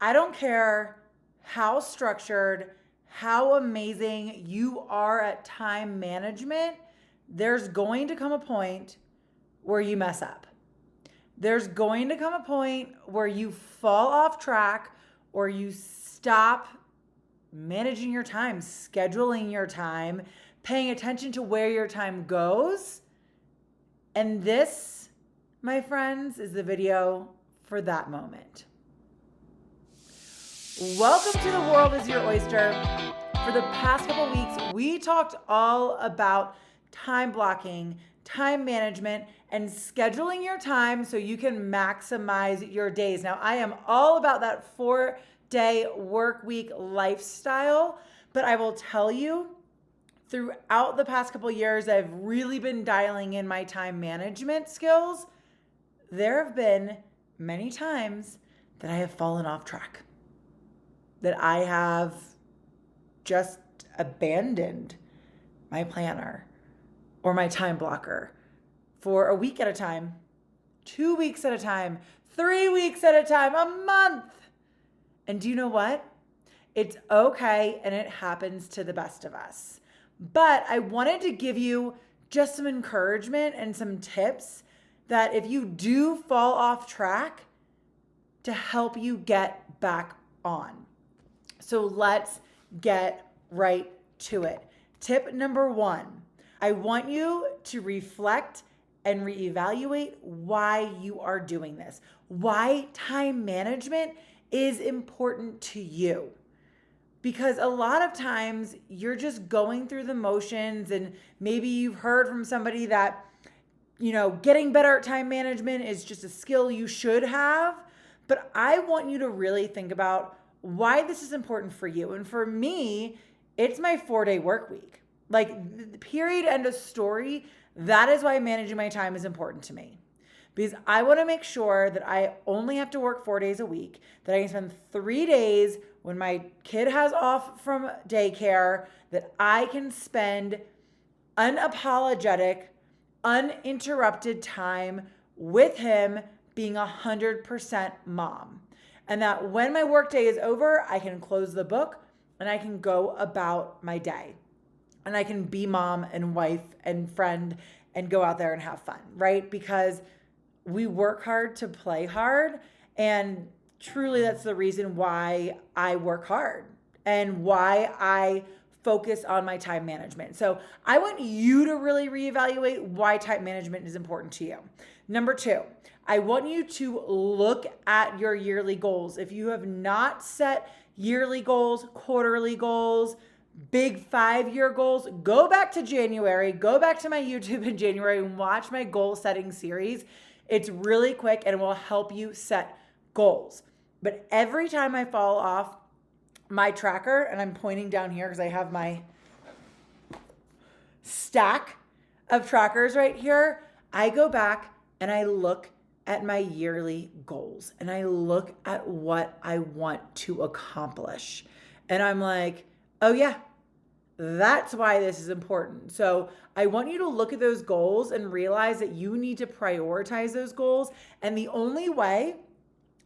I don't care how structured, how amazing you are at time management, there's going to come a point where you mess up. There's going to come a point where you fall off track or you stop managing your time, scheduling your time, paying attention to where your time goes. And this, my friends, is the video for that moment. Welcome to The World is Your Oyster. For the past couple weeks, we talked all about time blocking, time management, and scheduling your time so you can maximize your days. Now, I am all about that 4-day work week lifestyle, but I will tell you, throughout the past couple years, I've really been dialing in my time management skills. There have been many times that I have fallen off track, that I have just abandoned my planner or my time blocker for a week at a time, 2 weeks at a time, 3 weeks at a time, a month. And do you know what? It's okay, and it happens to the best of us. But I wanted to give you just some encouragement and some tips that if you do fall off track, to help you get back on. So let's get right to it. Tip number 1, I want you to reflect and reevaluate why you are doing this, why time management is important to you. Because a lot of times you're just going through the motions, and maybe you've heard from somebody that, getting better at time management is just a skill you should have. But I want you to really think about why this is important for you. And for me, it's my 4-day work week. Like, period, end of story. That is why managing my time is important to me. Because I want to make sure that I only have to work 4 days a week, that I can spend 3 days when my kid has off from daycare, that I can spend unapologetic, uninterrupted time with him being 100% mom. And that when my workday is over, I can close the book and I can go about my day. And I can be mom and wife and friend and go out there and have fun, right? Because we work hard to play hard. And truly, that's the reason why I work hard and why I focus on my time management. So I want you to really reevaluate why time management is important to you. Number 2, I want you to look at your yearly goals. If you have not set yearly goals, quarterly goals, big 5-year goals, go back to January, go back to my YouTube in January and watch my goal setting series. It's really quick and it will help you set goals. But every time I fall off my tracker, and I'm pointing down here because I have my stack of trackers right here, I go back and I look at my yearly goals and I look at what I want to accomplish. And I'm like, oh yeah, that's why this is important. So I want you to look at those goals and realize that you need to prioritize those goals. And the only way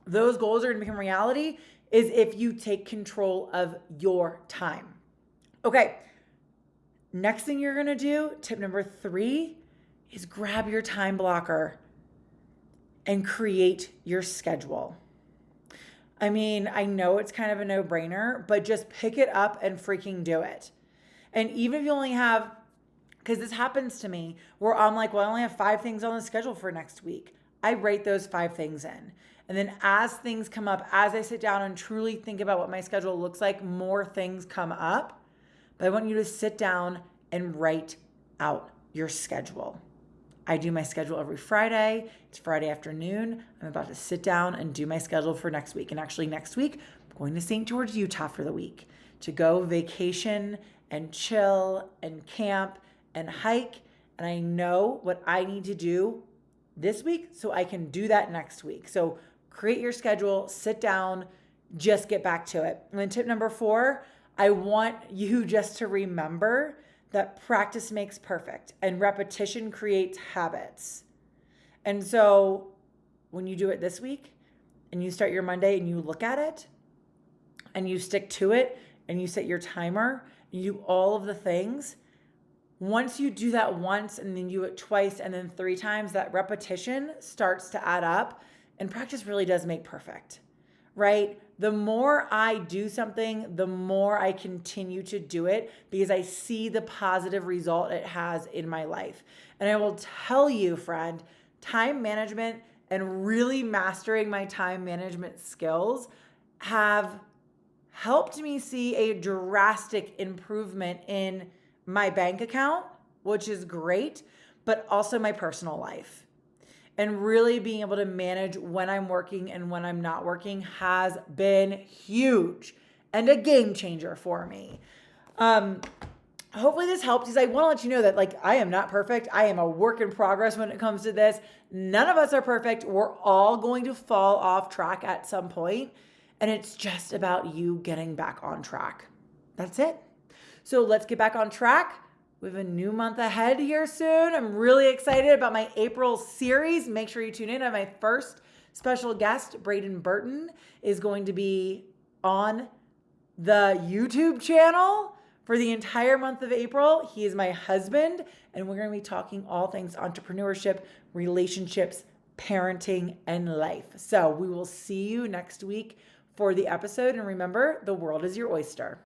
those goals are going to become reality is if you take control of your time. Okay, next thing you're going to do, tip number 3, is grab your time blocker and create your schedule. I mean, I know it's kind of a no-brainer, but just pick it up and freaking do it. And even if you only have, because this happens to me, where I'm like, well, I only have 5 things on the schedule for next week. I write those 5 things in. And then as things come up, as I sit down and truly think about what my schedule looks like, more things come up. But I want you to sit down and write out your schedule. I do my schedule every Friday. It's Friday afternoon. I'm about to sit down and do my schedule for next week. And actually next week, I'm going to St. George, Utah for the week to go vacation and chill and camp and hike. And I know what I need to do this week so I can do that next week. So create your schedule, sit down, just get back to it. And then tip number 4, I want you just to remember that practice makes perfect and repetition creates habits. And so when you do it this week and you start your Monday and you look at it, and you stick to it and you set your timer, you do all of the things. Once you do that once and then you do it twice and then 3 times, that repetition starts to add up, and practice really does make perfect, right? The more I do something, the more I continue to do it because I see the positive result it has in my life. And I will tell you, friend, time management and really mastering my time management skills have helped me see a drastic improvement in my bank account, which is great, but also my personal life. And really being able to manage when I'm working and when I'm not working has been huge and a game changer for me. Hopefully this helps because I want to let you know that like I am not perfect. I am a work in progress when it comes to this. None of us are perfect. We're all going to fall off track at some point, and it's just about you getting back on track. That's it. So let's get back on track. We have a new month ahead here soon. I'm really excited about my April series. Make sure you tune in. I have my first special guest, Braden Burton, is going to be on the YouTube channel for the entire month of April. He is my husband, and we're going to be talking all things entrepreneurship, relationships, parenting, and life. So we will see you next week for the episode. And remember, the world is your oyster.